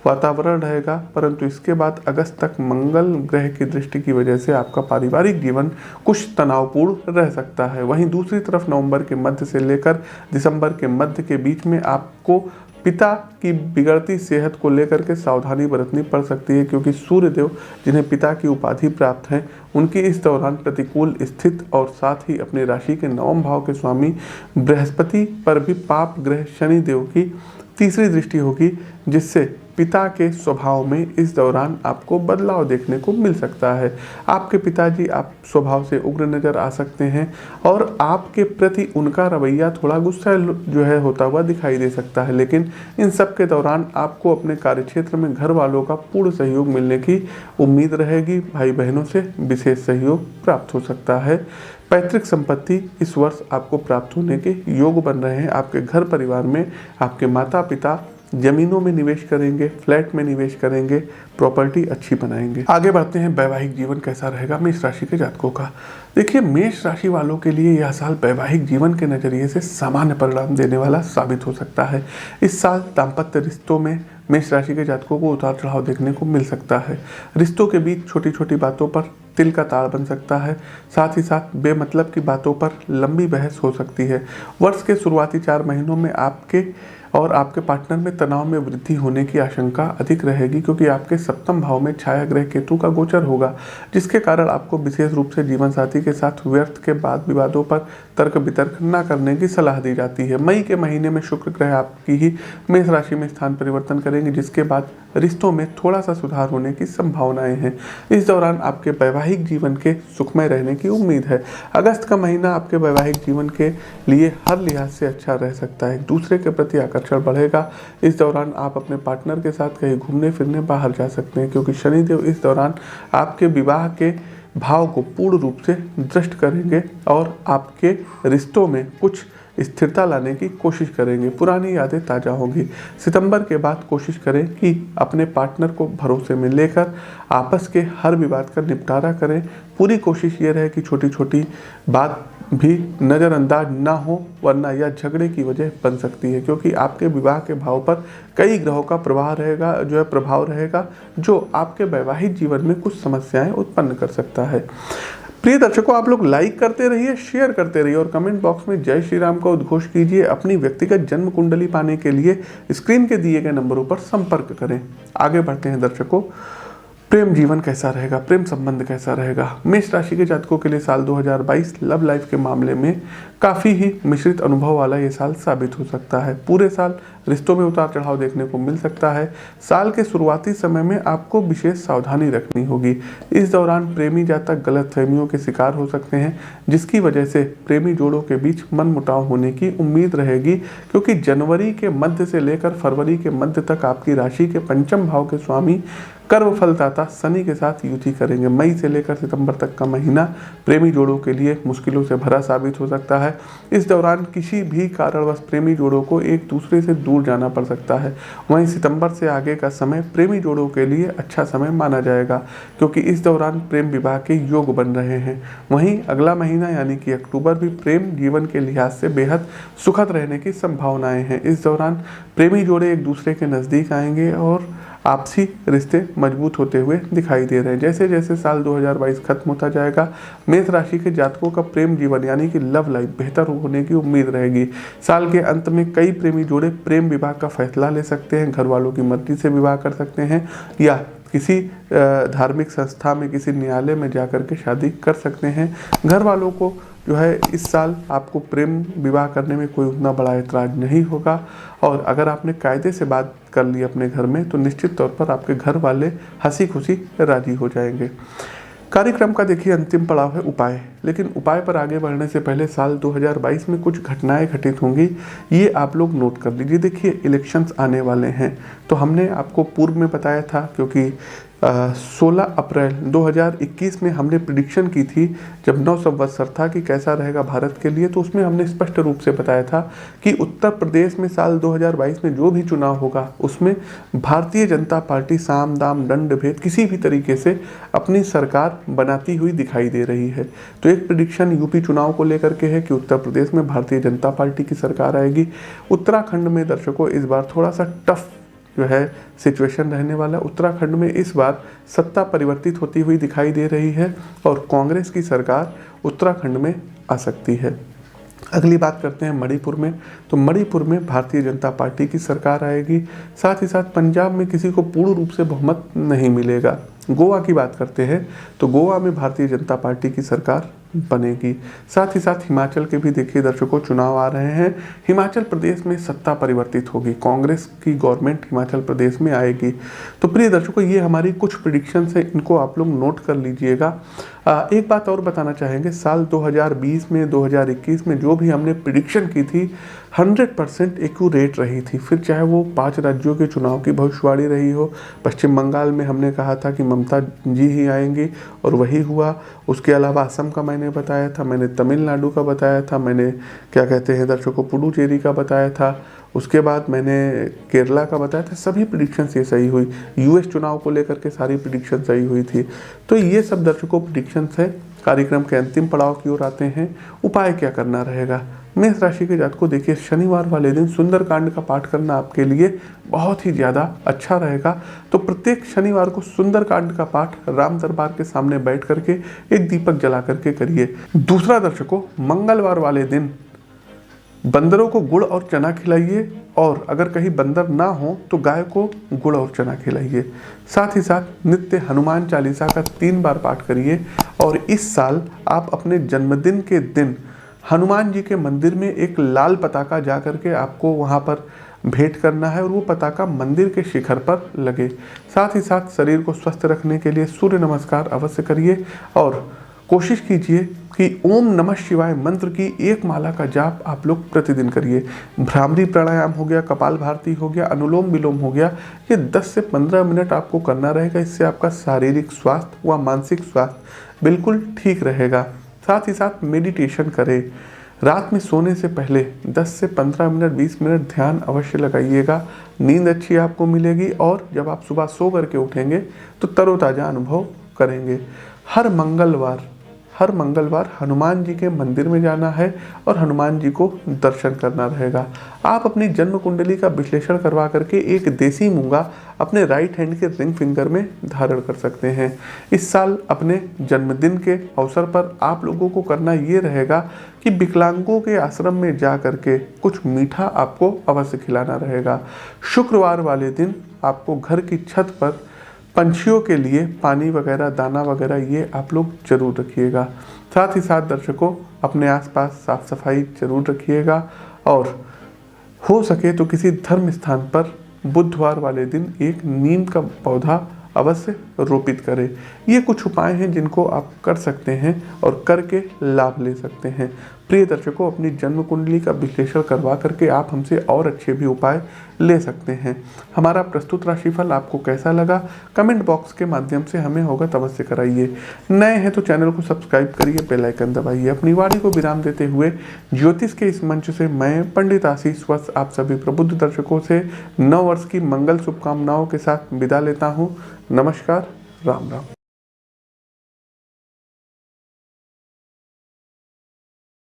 वातावरण रहेगा, परंतु इसके बाद अगस्त तक मंगल ग्रह की दृष्टि की वजह से आपका पारिवारिक जीवन कुछ तनावपूर्ण रह सकता है। वहीं दूसरी तरफ नवंबर के मध्य से लेकर दिसंबर के मध्य के बीच में आपको पिता की बिगड़ती सेहत को लेकर के सावधानी बरतनी पड़ सकती है, क्योंकि सूर्यदेव जिन्हें पिता की उपाधि प्राप्त है उनकी इस दौरान प्रतिकूल स्थिति और साथ ही अपनी राशि के नवम भाव के स्वामी बृहस्पति पर भी पाप ग्रह शनि देव की तीसरी दृष्टि होगी, जिससे पिता के स्वभाव में इस दौरान आपको बदलाव देखने को मिल सकता है। आपके पिताजी आप स्वभाव से उग्र नज़र आ सकते हैं और आपके प्रति उनका रवैया थोड़ा गुस्सा जो है होता हुआ दिखाई दे सकता है, लेकिन इन सब के दौरान आपको अपने कार्यक्षेत्र में घर वालों का पूर्ण सहयोग मिलने की उम्मीद रहेगी। भाई बहनों से विशेष सहयोग प्राप्त हो सकता है। पैतृक संपत्ति इस वर्ष आपको प्राप्त होने के योग बन रहे हैं। आपके घर परिवार में आपके माता पिता जमीनों में निवेश करेंगे, फ्लैट में निवेश करेंगे, प्रॉपर्टी अच्छी बनाएंगे। आगे बढ़ते हैं, वैवाहिक जीवन कैसा रहेगा मेष राशि के जातकों का। देखिए, मेष राशि वालों के लिए यह साल वैवाहिक जीवन के नज़रिए से सामान्य परिणाम देने वाला साबित हो सकता है। इस साल दाम्पत्य रिश्तों में मेष राशि के जातकों को उतार चढ़ाव देखने को मिल सकता है। रिश्तों के बीच छोटी छोटी बातों पर तिल का ताड़ बन सकता है, साथ ही साथ बेमतलब की बातों पर लंबी बहस हो सकती है। वर्ष के शुरुआती 4 महीनों में आपके और आपके पार्टनर में तनाव में वृद्धि होने की आशंका अधिक रहेगी, क्योंकि आपके सप्तम भाव में छाया ग्रह केतु का गोचर होगा, जिसके कारण आपको विशेष रूप से जीवन साथी के साथ व्यर्थ के वाद विवादों पर तर्क वितर्क न करने की सलाह दी जाती है। मई के महीने में शुक्र ग्रह आपकी ही मेष राशि में स्थान परिवर्तन करेंगे, जिसके बाद रिश्तों में थोड़ा सा सुधार होने की संभावनाएं हैं। इस दौरान आपके वैवाहिक जीवन के सुखमय रहने की उम्मीद है। अगस्त का महीना आपके वैवाहिक जीवन के लिए हर लिहाज से अच्छा रह सकता है। दूसरे के प्रति आकर्षण बढ़ेगा। इस दौरान आप अपने पार्टनर के साथ कहीं घूमने फिरने बाहर जा सकते हैं, क्योंकि शनिदेव इस दौरान आपके विवाह के भाव को पूर्ण रूप से दृष्ट करेंगे और आपके रिश्तों में कुछ स्थिरता लाने की कोशिश करेंगे। पुरानी यादें ताज़ा होंगी। सितंबर के बाद कोशिश करें कि अपने पार्टनर को भरोसे में लेकर आपस के हर विवाद का निपटारा करें। पूरी कोशिश ये रहे कि छोटी छोटी बात भी नज़रअंदाज ना हो, वरना यह झगड़े की वजह बन सकती है, क्योंकि आपके विवाह के भाव पर कई ग्रहों का प्रभाव रहेगा जो आपके वैवाहिक जीवन में कुछ समस्याएं उत्पन्न कर सकता है। प्रिय दर्शकों, आप लोग लाइक करते रहिए, शेयर करते रहिए और कमेंट बॉक्स में जय श्री राम का उद्घोष कीजिए। अपनी व्यक्तिगत जन्म कुंडली पाने के लिए स्क्रीन के दिए गए नंबरों पर संपर्क करें। आगे बढ़ते हैं दर्शकों, प्रेम जीवन कैसा रहेगा, प्रेम संबंध कैसा रहेगा। मेष राशि के जातकों के लिए साल 2022 लव लाइफ के मामले में काफ़ी ही मिश्रित अनुभव वाला ये साल साबित हो सकता है। पूरे साल रिश्तों में उतार चढ़ाव देखने को मिल सकता है। साल के शुरुआती समय में आपको विशेष सावधानी रखनी होगी। इस दौरान प्रेमी जातक गलतफहमियों के शिकार हो सकते हैं, जिसकी वजह से प्रेमी जोड़ों के बीच मनमुटाव होने की उम्मीद रहेगी, क्योंकि जनवरी के मध्य से लेकर फरवरी के मध्य तक आपकी राशि के पंचम भाव के स्वामी कर्म फलदाता शनि के साथ युति करेंगे। मई से लेकर सितंबर तक का महीना प्रेमी जोड़ों के लिए मुश्किलों से भरा साबित हो सकता है। इस दौरान किसी भी कारणवश प्रेमी जोड़ों को एक दूसरे से दूर जाना पड़ सकता है। वहीं सितंबर से आगे का समय प्रेमी जोड़ों के लिए अच्छा समय माना जाएगा, क्योंकि इस दौरान प्रेम विवाह के योग बन रहे हैं। वहीं अगला महीना यानी कि अक्टूबर भी प्रेम जीवन के लिहाज से बेहद सुखद रहने की संभावनाएं हैं। इस दौरान प्रेमी जोड़े एक दूसरे के नज़दीक आएंगे और आपसी रिश्ते मजबूत होते हुए दिखाई दे रहे हैं। जैसे जैसे साल 2022 खत्म होता जाएगा, मेष राशि के जातकों का प्रेम जीवन यानी कि लव लाइफ बेहतर होने की उम्मीद रहेगी। साल के अंत में कई प्रेमी जोड़े प्रेम विवाह का फैसला ले सकते हैं, घर वालों की मर्जी से विवाह कर सकते हैं या किसी धार्मिक संस्था में, किसी न्यायालय में जाकर के शादी कर सकते हैं। घर वालों को जो है इस साल आपको प्रेम विवाह करने में कोई उतना बड़ा ऐतराज नहीं होगा, और अगर आपने कायदे से बात कर ली अपने घर में तो निश्चित तौर पर आपके घर वाले हंसी खुशी राजी हो जाएंगे। कार्यक्रम का देखिए अंतिम पड़ाव है उपाय, लेकिन उपाय पर आगे बढ़ने से पहले साल 2022 में कुछ घटनाएं घटित होंगी, ये आप लोग नोट कर लीजिए। देखिए, इलेक्शंस आने वाले हैं, तो हमने आपको पूर्व में बताया था, क्योंकि 16 अप्रैल 2021 में हमने प्रिडिक्शन की थी, जब 9 संवत्सर था, कि कैसा रहेगा भारत के लिए। तो उसमें हमने स्पष्ट रूप से बताया था कि उत्तर प्रदेश में साल 2022 में जो भी चुनाव होगा उसमें भारतीय जनता पार्टी साम दाम दंड भेद किसी भी तरीके से अपनी सरकार बनाती हुई दिखाई दे रही है। तो एक प्रिडिक्शन यूपी चुनाव को लेकर के है कि उत्तर प्रदेश में भारतीय जनता पार्टी की सरकार आएगी। उत्तराखंड में दर्शकों इस बार थोड़ा सा टफ जो है सिचुएशन रहने वाला। उत्तराखंड में इस बार सत्ता परिवर्तित होती हुई दिखाई दे रही है और कांग्रेस की सरकार उत्तराखंड में आ सकती है। अगली बात करते हैं मणिपुर में। तो मणिपुर में भारतीय जनता पार्टी की सरकार आएगी। साथ ही साथ पंजाब में किसी को पूर्ण रूप से बहुमत नहीं मिलेगा। गोवा की बात करते हैं तो गोवा में भारतीय जनता पार्टी की सरकार बनेगी। साथ ही साथ हिमाचल के भी देखिए दर्शकों चुनाव आ रहे हैं। हिमाचल प्रदेश में सत्ता परिवर्तित होगी, कांग्रेस की गवर्नमेंट हिमाचल प्रदेश में आएगी। तो प्रिय दर्शकों ये हमारी कुछ प्रिडिक्शंस है, इनको आप लोग नोट कर लीजिएगा। एक बात और बताना चाहेंगे, साल 2020 में 2021 में जो भी हमने प्रिडिक्शन की थी 100% एक्यूरेट रही थी। फिर चाहे वो 5 राज्यों के चुनाव की भविष्यवाणी रही हो। पश्चिम बंगाल में हमने कहा था कि ममता जी ही आएंगी और वही हुआ। उसके अलावा असम का मैंने बताया था, मैंने तमिलनाडु का बताया था, मैंने क्या कहते हैं दर्शकों पुडुचेरी का बताया था, उसके बाद मैंने केरला का बताया था। सभी प्रिडिक्शंस ये सही हुई। यूएस चुनाव को लेकर के सारी प्रिडिक्शन सही हुई थी। तो ये सब दर्शकों प्रिडिक्शंस है। कार्यक्रम के अंतिम पड़ाव की ओर आते हैं। उपाय क्या करना रहेगा? मेष राशि के जातकों देखिए शनिवार वाले दिन सुंदरकांड का पाठ करना आपके लिए बहुत ही ज़्यादा अच्छा रहेगा। तो प्रत्येक शनिवार को सुंदरकांड का पाठ राम दरबार के सामने बैठ करके एक दीपक जला करके करिए। दूसरा दर्शकों मंगलवार वाले दिन बंदरों को गुड़ और चना खिलाइए, और अगर कहीं बंदर ना हो तो गाय को गुड़ और चना खिलाइए। साथ ही साथ नित्य हनुमान चालीसा का 3 बार पाठ करिए। और इस साल आप अपने जन्मदिन के दिन हनुमान जी के मंदिर में एक लाल पताका जा करके आपको वहाँ पर भेंट करना है और वो पताका मंदिर के शिखर पर लगे। साथ ही साथ शरीर को स्वस्थ रखने के लिए सूर्य नमस्कार अवश्य करिए और कोशिश कीजिए कि ओम नमः शिवाय मंत्र की 1 माला का जाप आप लोग प्रतिदिन करिए। भ्रामरी प्राणायाम हो गया, कपाल भारती हो गया, अनुलोम विलोम हो गया, ये 10 से 15 मिनट आपको करना रहेगा। इससे आपका शारीरिक स्वास्थ्य व मानसिक स्वास्थ्य बिल्कुल ठीक रहेगा। साथ ही साथ मेडिटेशन करें। रात में सोने से पहले 10 से 15 मिनट 20 मिनट ध्यान अवश्य लगाइएगा। नींद अच्छी आपको मिलेगी और जब आप सुबह सो करके उठेंगे तो तरोताज़ा अनुभव करेंगे। हर मंगलवार हनुमान जी के मंदिर में जाना है और हनुमान जी को दर्शन करना रहेगा। आप अपनी जन्म कुंडली का विश्लेषण करवा करके एक देसी मूंगा अपने राइट हैंड के रिंग फिंगर में धारण कर सकते हैं। इस साल अपने जन्मदिन के अवसर पर आप लोगों को करना ये रहेगा कि विकलांगों के आश्रम में जा करके कुछ मीठा आपको अवश्य खिलाना रहेगा। शुक्रवार वाले दिन आपको घर की छत पर पंछियों के लिए पानी वगैरह दाना वगैरह ये आप लोग जरूर रखिएगा। साथ ही साथ दर्शकों अपने आसपास साफ सफाई जरूर रखिएगा और हो सके तो किसी धर्म स्थान पर बुधवार वाले दिन एक नीम का पौधा अवश्य रोपित करें। ये कुछ उपाय हैं जिनको आप कर सकते हैं और करके लाभ ले सकते हैं। प्रिय दर्शकों अपनी जन्म कुंडली का विश्लेषण करवा करके आप हमसे और अच्छे भी उपाय ले सकते हैं। हमारा प्रस्तुत राशिफल आपको कैसा लगा कमेंट बॉक्स के माध्यम से हमें अवगत अवश्य कराइए। नए हैं तो चैनल को सब्सक्राइब करिए, बेल आइकन दबाइए। अपनी वाणी को विराम देते हुए ज्योतिष के इस मंच से मैं पंडित आशीष वत्स आप सभी प्रबुद्ध दर्शकों से नव वर्ष की मंगल शुभकामनाओं के साथ विदा लेता हूँ। नमस्कार, राम राम।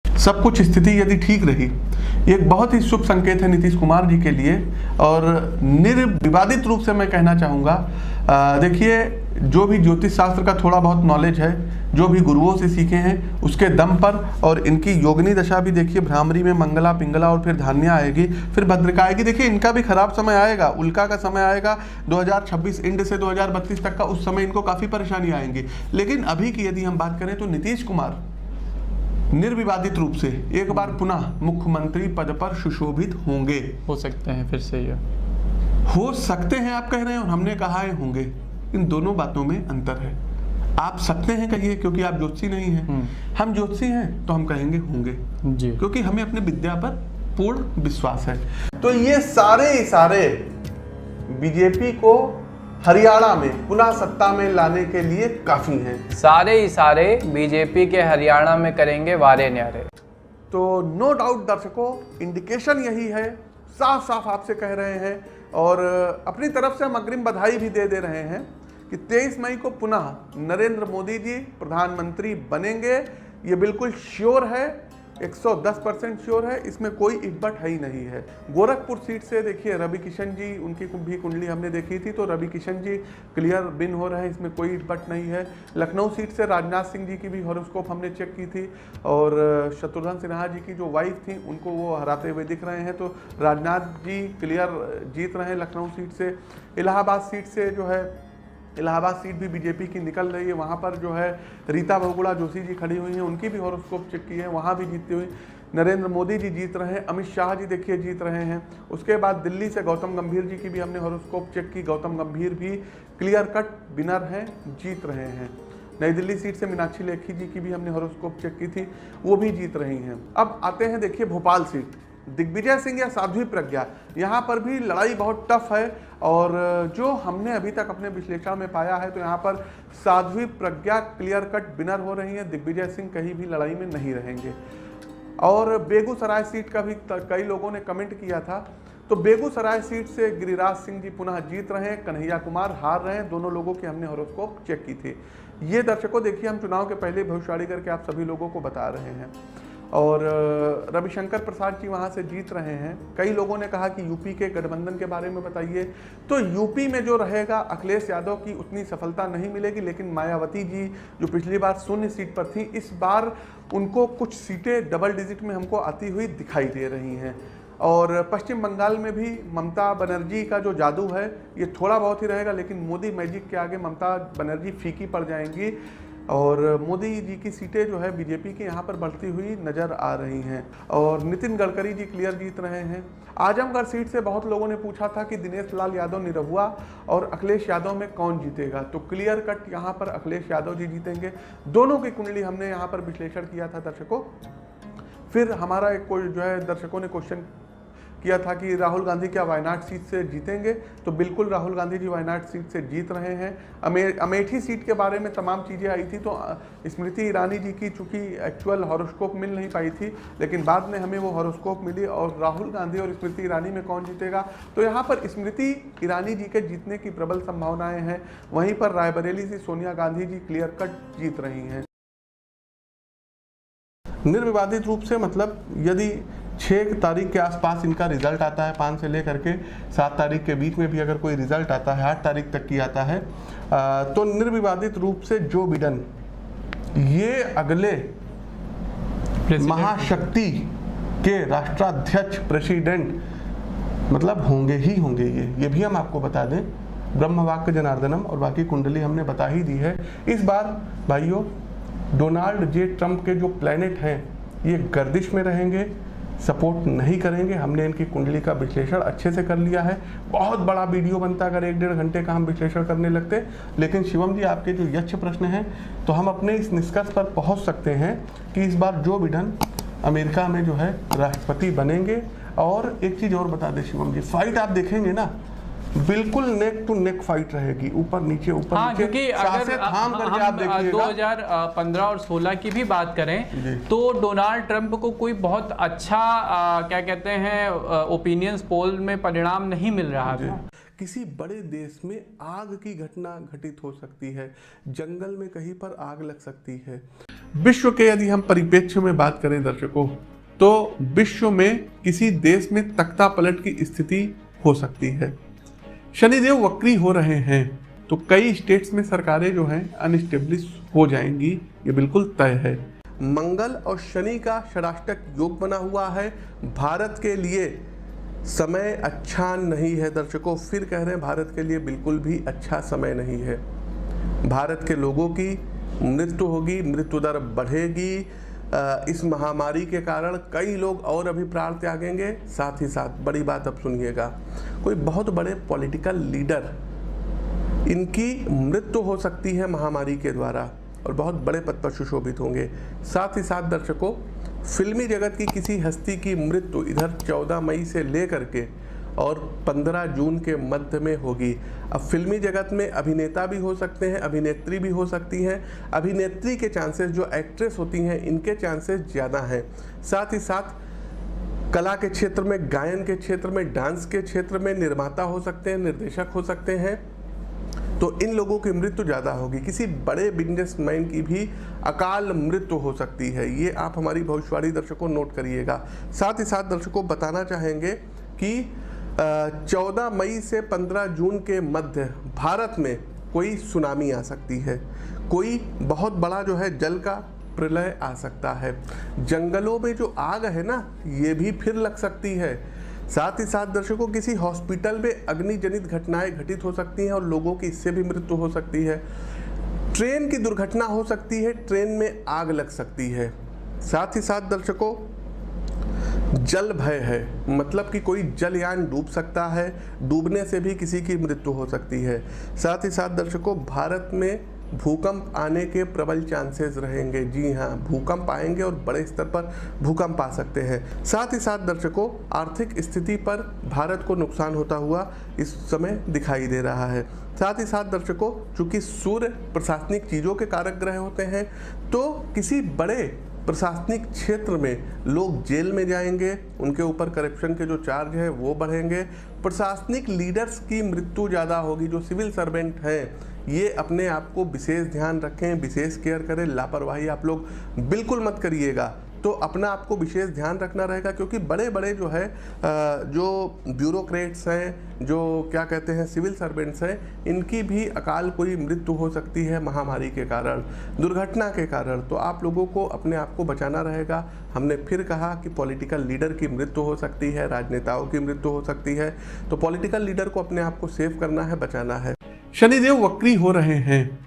सब कुछ स्थिति यदि ठीक रही, एक बहुत ही शुभ संकेत है नीतीश कुमार जी के लिए। और निर्विवादित रूप से मैं कहना चाहूँगा, देखिए जो भी ज्योतिष शास्त्र का थोड़ा बहुत नॉलेज है, जो भी गुरुओं से सीखे हैं उसके दम पर, और इनकी योगिनी दशा भी देखिए भ्रामरी में मंगला पिंगला और फिर धान्या आएगी, फिर भद्रिका आएगी। देखिए इनका भी खराब समय आएगा, उल्का का समय आएगा 2026 एंड से 2032 तक का, उस समय इनको काफ़ी परेशानी आएंगी। लेकिन अभी की यदि हम बात करें तो नीतीश कुमार निर्विवादित रूप से एक बार पुनः मुख्यमंत्री पद पर सुशोभित होंगे। हो सकते हैं, फिर से ये हो सकते हैं आप कह रहे हैं और हमने कहा है होंगे। इन दोनों बातों में अंतर है। आप सकते हैं कहिए क्योंकि आप ज्योतिषी नहीं हैं, हम ज्योतिषी हैं तो हम कहेंगे होंगे जी, क्योंकि हमें अपने विद्या पर पूर्ण विश्वास है। तो ये सारे इशारे बीजेपी को हरियाणा में पुनः सत्ता में लाने के लिए काफी हैं। सारे ही सारे बीजेपी के हरियाणा में करेंगे वारे न्यारे। तो नो डाउट दर्शकों, इंडिकेशन यही है, साफ साफ आपसे कह रहे हैं और अपनी तरफ से हम अग्रिम बधाई भी दे रहे हैं कि 23 मई को पुनः नरेंद्र मोदी जी प्रधानमंत्री बनेंगे। ये बिल्कुल श्योर है, 110% श्योर है, इसमें कोई इटबट है ही नहीं है। गोरखपुर सीट से देखिए रवि किशन जी, उनकी भी कुंडली हमने देखी थी, तो रवि किशन जी क्लियर विन हो रहे हैं, इसमें कोई इटबट नहीं है। लखनऊ सीट से राजनाथ सिंह जी की भी हॉरोस्कोप हमने चेक की थी और शत्रुघ्न सिन्हा जी की जो वाइफ थी उनको वो हराते हुए दिख रहे हैं, तो राजनाथ जी क्लियर जीत रहे हैं लखनऊ सीट से। इलाहाबाद सीट से जो है, इलाहाबाद सीट भी बीजेपी की निकल रही है, वहाँ पर जो है रीता बहुगुणा जोशी जी खड़ी हुई हैं, उनकी भी हॉरोस्कोप चेक की है, वहाँ भी जीतती हुई नरेंद्र मोदी जी जीत रहे हैं, अमित शाह जी देखिए जीत रहे हैं। उसके बाद दिल्ली से गौतम गंभीर जी की भी हमने हॉरोस्कोप चेक की, गौतम गंभीर भी क्लियर कट विनर हैं, जीत रहे हैं। नई दिल्ली सीट से मीनाक्षी लेखी जी की भी हमने हॉरोस्कोप चेक की थी, वो भी जीत रही हैं। अब आते हैं देखिए भोपाल सीट, दिग्विजय सिंह या साध्वी प्रज्ञा, यहाँ पर भी लड़ाई बहुत टफ है और जो हमने अभी तक अपने विश्लेषण में पाया है तो यहाँ पर Sadhvi Pragya clear cut winner हो रही है, दिग्विजय सिंह कहीं भी लड़ाई में नहीं रहेंगे। और बेगूसराय सीट का भी कई लोगों ने कमेंट किया था, तो बेगूसराय सीट से गिरिराज सिंह जी पुनः जीत रहे हैं, कन्हैया कुमार हार रहे हैं, दोनों लोगों की हमने हॉरोस्कोप चेक की थी। ये दर्शकों देखिए हम चुनाव के पहले भविष्यवाणी करके आप सभी लोगों को बता रहे हैं। और रविशंकर प्रसाद जी वहाँ से जीत रहे हैं। कई लोगों ने कहा कि यूपी के गठबंधन के बारे में बताइए, तो यूपी में जो रहेगा अखिलेश यादव की उतनी सफलता नहीं मिलेगी, लेकिन मायावती जी जो पिछली बार 0 सीट पर थी, इस बार उनको कुछ सीटें डबल डिजिट में हमको आती हुई दिखाई दे रही हैं। और पश्चिम बंगाल में भी ममता बनर्जी का जो जादू है ये थोड़ा बहुत ही रहेगा, लेकिन मोदी मैजिक के आगे ममता बनर्जी फीकी पड़ जाएंगी और मोदी जी की सीटें जो है बीजेपी की यहाँ पर बढ़ती हुई नज़र आ रही हैं। और नितिन गडकरी जी क्लियर जीत रहे हैं। आजमगढ़ सीट से बहुत लोगों ने पूछा था कि दिनेश लाल यादव निरहुआ और अखिलेश यादव में कौन जीतेगा, तो क्लियर कट यहाँ पर अखिलेश यादव जी जीतेंगे। दोनों की कुंडली हमने यहाँ पर विश्लेषण किया था दर्शकों। फिर हमारा एक कोई जो है दर्शकों ने क्वेश्चन किया था कि राहुल गांधी क्या वायनाड सीट से जीतेंगे, तो बिल्कुल राहुल गांधी जी वायनाड सीट से जीत रहे हैं। अमेठी सीट के बारे में तमाम चीज़ें आई थी, तो स्मृति ईरानी जी की चूँकि एक्चुअल हॉरोस्कोप मिल नहीं पाई थी, लेकिन बाद में हमें वो हॉरोस्कोप मिली। और राहुल गांधी और स्मृति ईरानी में कौन जीतेगा, तो यहाँ पर स्मृति ईरानी जी के जीतने की प्रबल संभावनाएँ हैं। वहीं पर रायबरेली से सोनिया गांधी जी क्लियर कट जीत रही हैं निर्विवादित रूप से। मतलब यदि 6 तारीख के आसपास इनका रिजल्ट आता है, 5 से लेकर के 7 तारीख के बीच में भी अगर कोई रिजल्ट आता है, 8 तारीख तक की आता है, तो निर्विवादित रूप से जो बिडेन ये अगले महाशक्ति के राष्ट्राध्यक्ष प्रेसिडेंट मतलब होंगे ही होंगे। ये भी हम आपको बता दें, ब्रह्मवाक्य जनार्दनम और बाकी कुंडली हमने बता ही दी है। इस बार भाइयों डोनाल्ड जे ट्रंप के जो प्लैनेट हैं ये गर्दिश में रहेंगे, सपोर्ट नहीं करेंगे। हमने इनकी कुंडली का विश्लेषण अच्छे से कर लिया है। बहुत बड़ा वीडियो बनता अगर 1-1.5 घंटे का हम विश्लेषण करने लगते, लेकिन शिवम जी आपके जो यक्ष प्रश्न हैं, तो हम अपने इस निष्कर्ष पर पहुंच सकते हैं कि इस बार जो बिडेन अमेरिका में जो है राष्ट्रपति बनेंगे। और एक चीज़ और बता दें शिवम जी, फाइट आप देखेंगे ना बिल्कुल नेक टू नेक फाइट रहेगी, ऊपर नीचे ऊपर नीचे, क्योंकि अगर थाम करके आप देखिएगा 2015 और 16 की भी बात करें तो डोनाल्ड ट्रंप को कोई बहुत अच्छा क्या कहते हैं ओपिनियंस पोल में परिणाम नहीं मिल रहा था। किसी बड़े देश में आग की घटना घटित हो सकती है, जंगल में कहीं पर आग लग सकती है। विश्व के यदि हम परिप्रेक्ष्य में बात करें दर्शकों, तो विश्व में किसी देश में तख्ता पलट की स्थिति हो सकती है। शनिदेव वक्री हो रहे हैं, तो कई स्टेट्स में सरकारें जो हैं अनस्टेब्लिश हो जाएंगी, ये बिल्कुल तय है। मंगल और शनि का षडाष्टक योग बना हुआ है। भारत के लिए समय अच्छा नहीं है दर्शकों, फिर कह रहे हैं भारत के लिए बिल्कुल भी अच्छा समय नहीं है। भारत के लोगों की मृत्यु होगी, मृत्यु दर बढ़ेगी। इस महामारी के कारण कई लोग और अभी प्राण त्यागेंगे। साथ ही साथ बड़ी बात अब सुनिएगा, कोई बहुत बड़े पॉलिटिकल लीडर इनकी मृत्यु हो सकती है महामारी के द्वारा और बहुत बड़े पद पर सुशोभित होंगे। साथ ही साथ दर्शकों फिल्मी जगत की किसी हस्ती की मृत्यु इधर 14 मई से लेकर के और 15 जून के मध्य में होगी। अब फिल्मी जगत में अभिनेता भी हो सकते हैं, अभिनेत्री भी हो सकती हैं। अभिनेत्री के चांसेस, जो एक्ट्रेस होती हैं, इनके चांसेस ज़्यादा हैं। साथ ही साथ कला के क्षेत्र में, गायन के क्षेत्र में, डांस के क्षेत्र में निर्माता हो सकते हैं, निर्देशक हो सकते हैं, तो इन लोगों की मृत्यु ज़्यादा होगी। किसी बड़े बिजनेसमैन की भी अकाल मृत्यु हो सकती है, ये आप हमारी भविष्यवाणी दर्शकों नोट करिएगा। साथ ही साथ दर्शकों बताना चाहेंगे कि 14 मई से 15 जून के मध्य भारत में कोई सुनामी आ सकती है, कोई बहुत बड़ा जो है जल का प्रलय आ सकता है। जंगलों में जो आग है ना, ये भी फिर लग सकती है। साथ ही साथ दर्शकों किसी हॉस्पिटल में अग्निजनित घटनाएं घटित हो सकती हैं और लोगों की इससे भी मृत्यु हो सकती है। ट्रेन की दुर्घटना हो सकती है, ट्रेन में आग लग सकती है। साथ ही साथ दर्शकों जल भय है, मतलब कि कोई जलयान डूब सकता है, डूबने से भी किसी की मृत्यु हो सकती है। साथ ही साथ दर्शकों भारत में भूकंप आने के प्रबल चांसेस रहेंगे। जी हाँ, भूकंप आएंगे और बड़े स्तर पर भूकंप आ सकते हैं। साथ ही साथ दर्शकों आर्थिक स्थिति पर भारत को नुकसान होता हुआ इस समय दिखाई दे रहा है। साथ ही साथ दर्शकों चूंकि सूर्य प्रशासनिक चीज़ों के कारक ग्रह होते हैं, तो किसी बड़े प्रशासनिक क्षेत्र में लोग जेल में जाएंगे, उनके ऊपर करप्शन के जो चार्ज है वो बढ़ेंगे। प्रशासनिक लीडर्स की मृत्यु ज़्यादा होगी। जो सिविल सर्वेंट हैं ये अपने आप को विशेष ध्यान रखें, विशेष केयर करें। लापरवाही आप लोग बिल्कुल मत करिएगा, तो अपना आपको विशेष ध्यान रखना रहेगा, क्योंकि बड़े बड़े जो है जो ब्यूरोक्रेट्स हैं, जो क्या कहते हैं सिविल सर्वेंट्स हैं, इनकी भी अकाल कोई मृत्यु हो सकती है महामारी के कारण, दुर्घटना के कारण। तो आप लोगों को अपने आप को बचाना रहेगा। हमने फिर कहा कि पॉलिटिकल लीडर की मृत्यु हो सकती है, राजनेताओं की मृत्यु हो सकती है, तो पॉलिटिकल लीडर को अपने आप को सेव करना है, बचाना है। शनिदेव वक्री हो रहे हैं,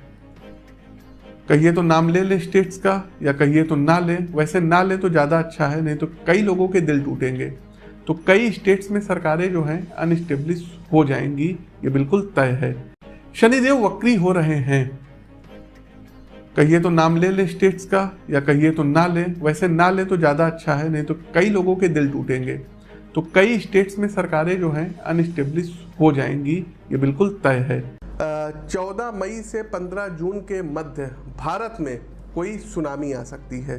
कहिए तो नाम ले ले स्टेट्स का, या कहिए तो ना ले। वैसे ना ले तो ज़्यादा अच्छा है, नहीं तो कई लोगों के दिल टूटेंगे। तो कई स्टेट्स में सरकारें जो हैं अनस्टेब्लिश हो जाएंगी, ये बिल्कुल तय है। शनिदेव वक्री हो रहे हैं, कहिए तो नाम ले ले स्टेट्स का, या कहिए तो ना ले। वैसे ना ले तो ज़्यादा अच्छा है, नहीं तो कई लोगों के दिल टूटेंगे। तो कई स्टेट्स में सरकारें जो हैं अनस्टेब्लिश हो जाएंगी, ये बिल्कुल तय है। 14 मई से 15 जून के मध्य भारत में कोई सुनामी आ सकती है,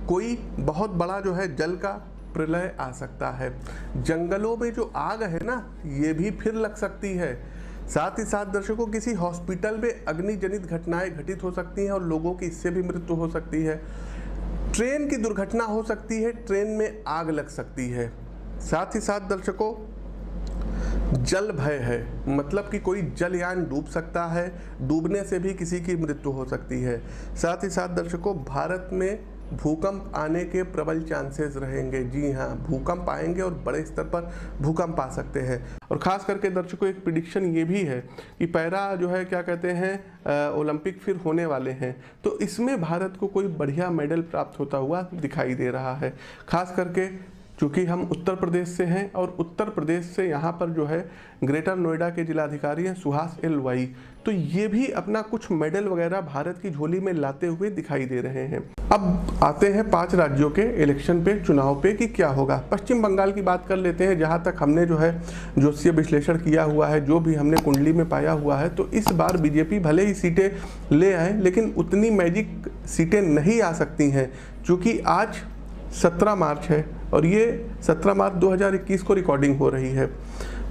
कोई बहुत बड़ा जो है जल का प्रलय आ सकता है। जंगलों में जो आग है ना, ये भी फिर लग सकती है। साथ ही साथ दर्शकों किसी हॉस्पिटल में अग्निजनित घटनाएं घटित हो सकती हैं और लोगों की इससे भी मृत्यु हो सकती है। ट्रेन की दुर्घटना हो सकती है, ट्रेन में आग लग सकती है। साथ ही साथ दर्शकों जल भय है, मतलब कि कोई जलयान डूब सकता है, डूबने से भी किसी की मृत्यु हो सकती है। साथ ही साथ दर्शकों भारत में भूकंप आने के प्रबल चांसेस रहेंगे। जी हाँ, भूकंप आएंगे और बड़े स्तर पर भूकंप आ सकते हैं। और ख़ास करके दर्शकों एक प्रिडिक्शन ये भी है कि पैरा जो है क्या कहते हैं ओलंपिक फिर होने वाले हैं, तो इसमें भारत को कोई बढ़िया मेडल प्राप्त होता हुआ दिखाई दे रहा है। खास करके चूँकि हम उत्तर प्रदेश से हैं और उत्तर प्रदेश से यहाँ पर जो है ग्रेटर नोएडा के जिलाधिकारी हैं सुहास एल वाई, तो ये भी अपना कुछ मेडल वगैरह भारत की झोली में लाते हुए दिखाई दे रहे हैं। अब आते हैं 5 राज्यों के इलेक्शन पे, चुनाव पे कि क्या होगा। पश्चिम बंगाल की बात कर लेते हैं, जहाँ तक हमने जो है ज्योतिषीय विश्लेषण किया हुआ है, जो भी हमने कुंडली में पाया हुआ है, तो इस बार बीजेपी भले ही सीटें ले आए, लेकिन उतनी मैजिक सीटें नहीं आ सकती हैं, चूँकि आज 17 मार्च है और ये 17 मार्च 2021 को रिकॉर्डिंग हो रही है।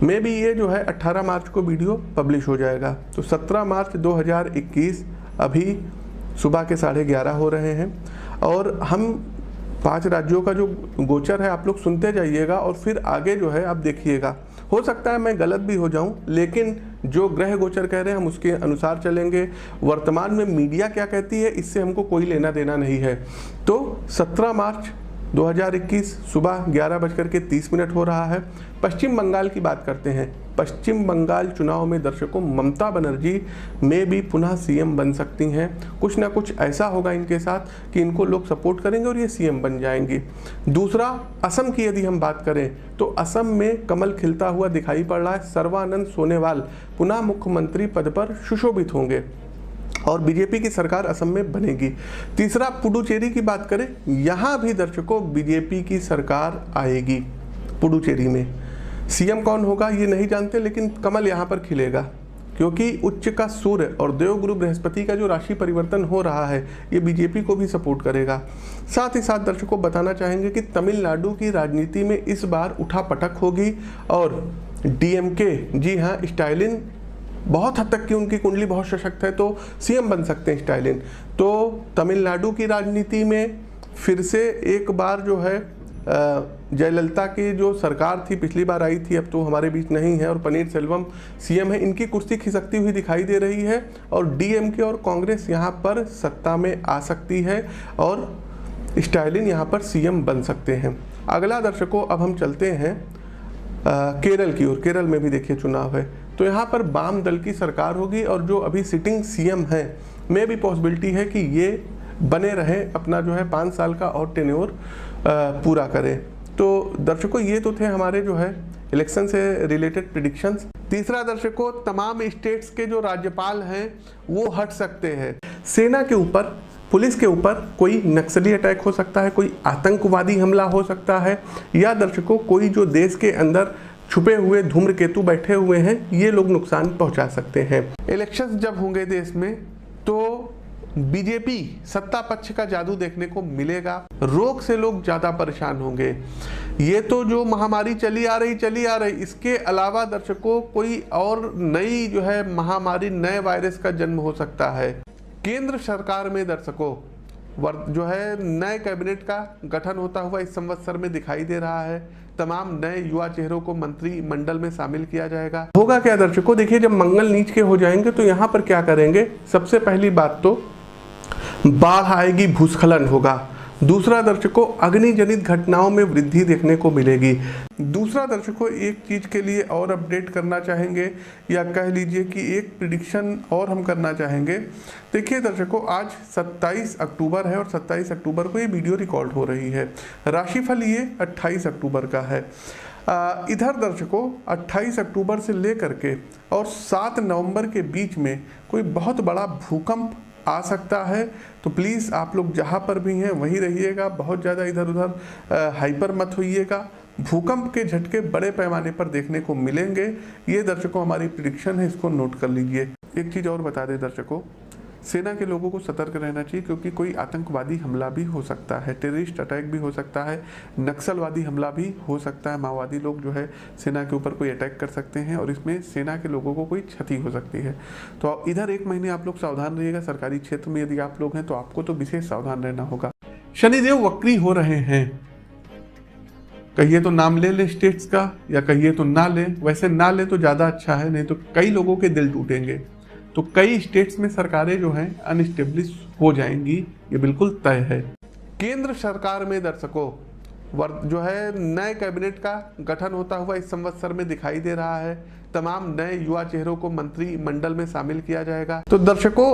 मे भी ये जो है 18 मार्च को वीडियो पब्लिश हो जाएगा। तो 17 मार्च 2021 अभी सुबह के 11:30 हो रहे हैं और हम 5 राज्यों का जो गोचर है आप लोग सुनते जाइएगा और फिर आगे जो है आप देखिएगा। हो सकता है मैं गलत भी हो जाऊं, लेकिन जो ग्रह गोचर कह रहे हैं हम उसके अनुसार चलेंगे। वर्तमान में मीडिया क्या कहती है इससे हमको कोई लेना देना नहीं है। तो 17 मार्च 2021 सुबह 11:30 हो रहा है। पश्चिम बंगाल की बात करते हैं। पश्चिम बंगाल चुनाव में दर्शकों ममता बनर्जी में भी पुनः सीएम बन सकती हैं। कुछ ना कुछ ऐसा होगा इनके साथ कि इनको लोग सपोर्ट करेंगे और ये सीएम बन जाएंगी। दूसरा, असम की यदि हम बात करें तो असम में कमल खिलता हुआ दिखाई पड़ रहा है। सर्बानंद सोनोवाल पुनः मुख्यमंत्री पद पर सुशोभित होंगे और बीजेपी की सरकार असम में बनेगी। तीसरा, पुडुचेरी की बात करें, यहाँ भी दर्शकों बीजेपी की सरकार आएगी पुडुचेरी में। सीएम कौन होगा ये नहीं जानते, लेकिन कमल यहाँ पर खिलेगा, क्योंकि उच्च का सूर्य और देवगुरु बृहस्पति का जो राशि परिवर्तन हो रहा है ये बीजेपी को भी सपोर्ट करेगा। साथ ही साथ दर्शकों बताना चाहेंगे कि तमिलनाडु की राजनीति में इस बार उठापटक होगी और डीएमके, जी हाँ, स्टालिन बहुत हद तक की उनकी कुंडली बहुत सशक्त है तो सीएम बन सकते हैं स्टालिन। तो तमिलनाडु की राजनीति में फिर से एक बार जो है जयललिता की जो सरकार थी, पिछली बार आई थी, अब तो हमारे बीच नहीं है, और पनीर सेल्वम सीएम है, इनकी कुर्सी खिसकती हुई दिखाई दे रही है और डीएमके और कांग्रेस यहाँ पर सत्ता में आ सकती है और स्टालिन यहाँ पर सीएम बन सकते हैं। अगला दर्शकों अब हम चलते हैं केरल की ओर। केरल में भी देखिए चुनाव है, तो यहाँ पर वाम दल की सरकार होगी और जो अभी सिटिंग सीएम है में भी पॉसिबिलिटी है कि ये बने रहें, अपना जो है 5 साल का और टेन्योर पूरा करें। तो दर्शकों ये तो थे हमारे जो है इलेक्शन से रिलेटेड प्रिडिक्शंस। तीसरा दर्शकों, तमाम स्टेट्स के जो राज्यपाल हैं वो हट सकते हैं। सेना के ऊपर, पुलिस के ऊपर कोई नक्सली अटैक हो सकता है, कोई आतंकवादी हमला हो सकता है, या दर्शकों कोई जो देश के अंदर छुपे हुए धूम्रकेतु बैठे हुए हैं ये लोग नुकसान पहुंचा सकते हैं। इलेक्शंस जब होंगे देश में तो बीजेपी सत्ता पक्ष का जादू देखने को मिलेगा, रोग से लोग ज्यादा परेशान होंगे। ये तो जो महामारी चली आ रही, इसके अलावा दर्शकों कोई और नई जो है महामारी, नए वायरस का जन्म हो सकता है। केंद्र सरकार में दर्शकों जो है नए कैबिनेट का गठन होता हुआ इस संवत्सर में दिखाई दे रहा है। तमाम नए युवा चेहरों को मंत्रिमंडल में शामिल किया जाएगा। होगा क्या दर्शकों, देखिए जब मंगल नीच के हो जाएंगे तो यहाँ पर क्या करेंगे, सबसे पहली बात तो बाढ़ आएगी, भूस्खलन होगा। दूसरा दर्शकों अग्नि जनित घटनाओं में वृद्धि देखने को मिलेगी। दूसरा दर्शकों एक चीज के लिए और अपडेट करना चाहेंगे, या कह लीजिए कि एक प्रिडिक्शन और हम करना चाहेंगे। देखिए दर्शकों आज 27 अक्टूबर है और 27 अक्टूबर को ये वीडियो रिकॉर्ड हो रही है। राशिफल ये 28 अक्टूबर का है। इधर दर्शकों 28 अक्टूबर से लेकर के और 7 नवंबर के बीच में कोई बहुत बड़ा भूकंप आ सकता है। तो प्लीज़ आप लोग जहाँ पर भी हैं वहीं रहिएगा, बहुत ज़्यादा इधर उधर हाइपर मत होइएगा। भूकंप के झटके बड़े पैमाने पर देखने को मिलेंगे। ये दर्शकों हमारी प्रिडिक्शन है, इसको नोट कर लीजिए। एक चीज़ और बता दें दर्शकों, सेना के लोगों को सतर्क रहना चाहिए क्योंकि कोई आतंकवादी हमला भी हो सकता है, टेररिस्ट अटैक भी हो सकता है, नक्सलवादी हमला भी हो सकता है। माओवादी लोग जो है सेना के ऊपर कोई अटैक कर सकते हैं और इसमें सेना के लोगों को कोई क्षति हो सकती है। तो इधर 1 महीने आप लोग सावधान रहिएगा। सरकारी क्षेत्र में यदि आप लोग हैं तो आपको तो विशेष सावधान रहना होगा। शनिदेव वक्री हो रहे हैं, कहिए तो नाम ले ले स्टेट्स का या कहिए तो ना ले। वैसे ना ले तो ज़्यादा अच्छा है, नहीं तो कई लोगों के दिल टूटेंगे। तो कई स्टेट्स में सरकारें जो हैं अनस्टेब्लिश हो जाएंगी, ये बिल्कुल तय है। केंद्र सरकार में दर्शकों जो है नए कैबिनेट का गठन होता हुआ इस संवत्सर में दिखाई दे रहा है। तमाम नए युवा चेहरों को मंत्रिमंडल में शामिल किया जाएगा। तो दर्शकों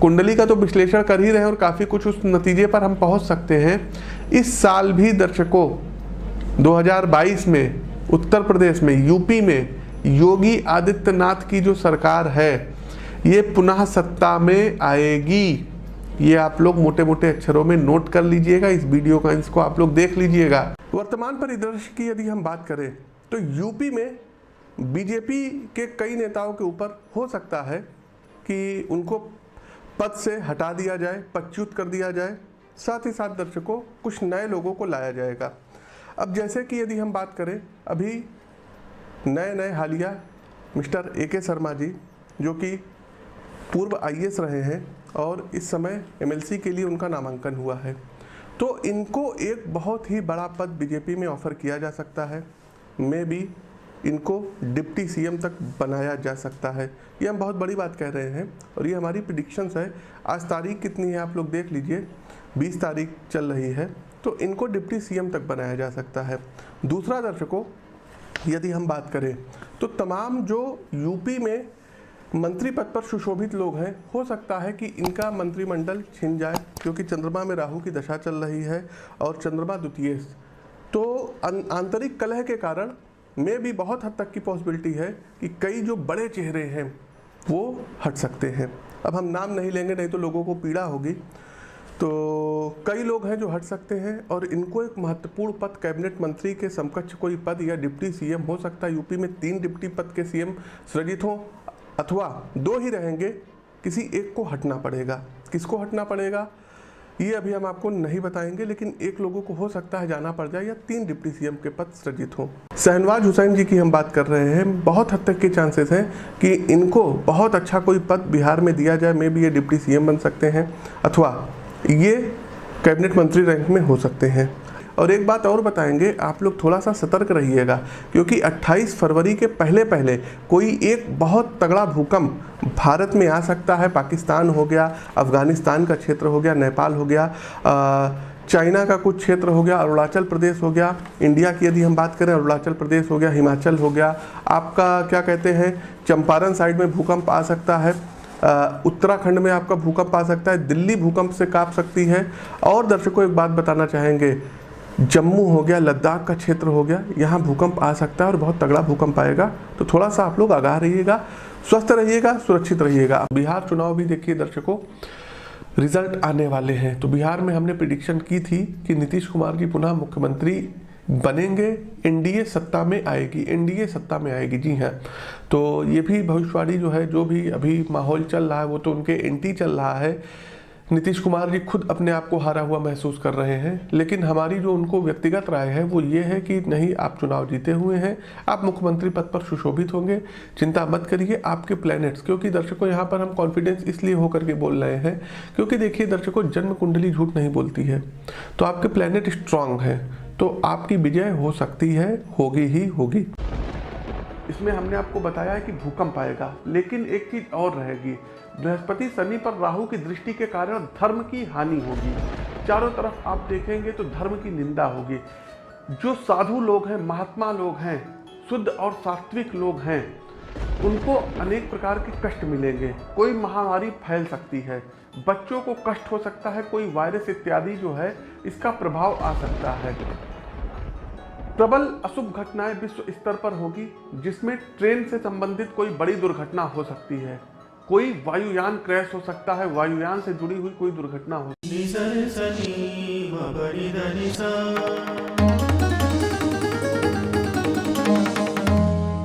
कुंडली का तो विश्लेषण कर ही रहे हैं और काफ़ी कुछ उस नतीजे पर हम पहुंच सकते हैं। इस साल भी दर्शकों 2022 में उत्तर प्रदेश में, यूपी में योगी आदित्यनाथ की जो सरकार है ये पुनः सत्ता में आएगी। ये आप लोग मोटे मोटे अक्षरों में नोट कर लीजिएगा। इस वीडियो का इसको आप लोग देख लीजिएगा। वर्तमान परिदृश्य की यदि हम बात करें तो यूपी में बीजेपी के कई नेताओं के ऊपर हो सकता है कि उनको पद से हटा दिया जाए, पदच्युत कर दिया जाए। साथ ही साथ दर्शकों कुछ नए लोगों को लाया जाएगा। अब जैसे कि यदि हम बात करें, अभी नए हालिया मिस्टर AK शर्मा जी जो कि पूर्व IAS रहे हैं और इस समय MLC के लिए उनका नामांकन हुआ है, तो इनको एक बहुत ही बड़ा पद बीजेपी में ऑफर किया जा सकता है। मे बी इनको डिप्टी CM तक बनाया जा सकता है। ये हम बहुत बड़ी बात कह रहे हैं और ये हमारी प्रिडिक्शंस है। आज तारीख कितनी है आप लोग देख लीजिए, 20 तारीख चल रही है, तो इनको डिप्टी CM तक बनाया जा सकता है। दूसरा दर्शकों यदि हम बात करें तो तमाम जो यूपी में मंत्री पद पर सुशोभित लोग हैं, हो सकता है कि इनका मंत्रिमंडल छिन जाए क्योंकि चंद्रमा में राहु की दशा चल रही है और चंद्रमा द्वितीय, तो आंतरिक कलह के कारण में भी बहुत हद तक की पॉसिबिलिटी है कि कई जो बड़े चेहरे हैं वो हट सकते हैं। अब हम नाम नहीं लेंगे, नहीं तो लोगों को पीड़ा होगी। तो कई लोग हैं जो हट सकते हैं और इनको एक महत्वपूर्ण पद कैबिनेट मंत्री के समकक्ष कोई पद या डिप्टी सीएम हो सकता है। यूपी में 3 डिप्टी पद के सीएम सृजित हों अथवा 2 ही रहेंगे, किसी एक को हटना पड़ेगा। किसको हटना पड़ेगा ये अभी हम आपको नहीं बताएंगे, लेकिन एक लोगों को हो सकता है जाना पड़ जाए या 3 डिप्टी सीएम के पद सृजित हो। शहनवाज हुसैन जी की हम बात कर रहे हैं। बहुत हद तक के चांसेस हैं कि इनको बहुत अच्छा कोई पद बिहार में दिया जाए। मे भी ये डिप्टी सीएम बन सकते हैं अथवा ये कैबिनेट मंत्री रैंक में हो सकते हैं। और एक बात और बताएंगे, आप लोग थोड़ा सा सतर्क रहिएगा, क्योंकि 28 फरवरी के पहले पहले कोई एक बहुत तगड़ा भूकंप भारत में आ सकता है। पाकिस्तान हो गया, अफगानिस्तान का क्षेत्र हो गया, नेपाल हो गया, चाइना का कुछ क्षेत्र हो गया, अरुणाचल प्रदेश हो गया। इंडिया की यदि हम बात करें, अरुणाचल प्रदेश हो गया, हिमाचल हो गया, आपका क्या कहते हैं चंपारण साइड में भूकंप आ सकता है, उत्तराखंड में आपका भूकंप आ सकता है, दिल्ली भूकंप से कांप सकती है। और दर्शकों एक बात बताना चाहेंगे, जम्मू हो गया, लद्दाख का क्षेत्र हो गया, यहाँ भूकंप आ सकता है और बहुत तगड़ा भूकंप आएगा। तो थोड़ा सा आप लोग आगाह रहिएगा, स्वस्थ रहिएगा, सुरक्षित रहिएगा। बिहार चुनाव भी देखिए दर्शकों, रिजल्ट आने वाले हैं। तो बिहार में हमने प्रिडिक्शन की थी कि नीतीश कुमार जी पुनः मुख्यमंत्री बनेंगे, एनडीए सत्ता में आएगी, एनडीए सत्ता में आएगी। जी हाँ, तो ये भी भविष्यवाणी जो है, जो भी अभी माहौल चल रहा है वो तो उनके एंटी चल रहा है। नीतीश कुमार जी खुद अपने आप को हारा हुआ महसूस कर रहे हैं, लेकिन हमारी जो उनको व्यक्तिगत राय है वो ये है कि नहीं, आप चुनाव जीते हुए हैं, आप मुख्यमंत्री पद पर सुशोभित होंगे, चिंता मत करिए। आपके प्लैनेट्स, क्योंकि दर्शकों यहाँ पर हम कॉन्फिडेंस इसलिए होकर के बोल रहे हैं क्योंकि देखिए दर्शकों, जन्म कुंडली झूठ नहीं बोलती है। तो आपके प्लैनेट स्ट्रांग है, तो आपकी विजय हो सकती है, होगी ही होगी। इसमें हमने आपको बताया है कि भूकंप आएगा, लेकिन एक चीज और रहेगी, बृहस्पति शनि पर राहु की दृष्टि के कारण धर्म की हानि होगी। चारों तरफ आप देखेंगे तो धर्म की निंदा होगी। जो साधु लोग हैं, महात्मा लोग हैं, शुद्ध और सात्विक लोग हैं, उनको अनेक प्रकार के कष्ट मिलेंगे। कोई महामारी फैल सकती है, बच्चों को कष्ट हो सकता है, कोई वायरस इत्यादि जो है इसका प्रभाव आ सकता है। प्रबल अशुभ घटनाएं विश्व स्तर पर होगी, जिसमें ट्रेन से संबंधित कोई बड़ी दुर्घटना हो सकती है, कोई वायुयान क्रैश हो सकता है, वायुयान से जुड़ी हुई कोई दुर्घटना हो।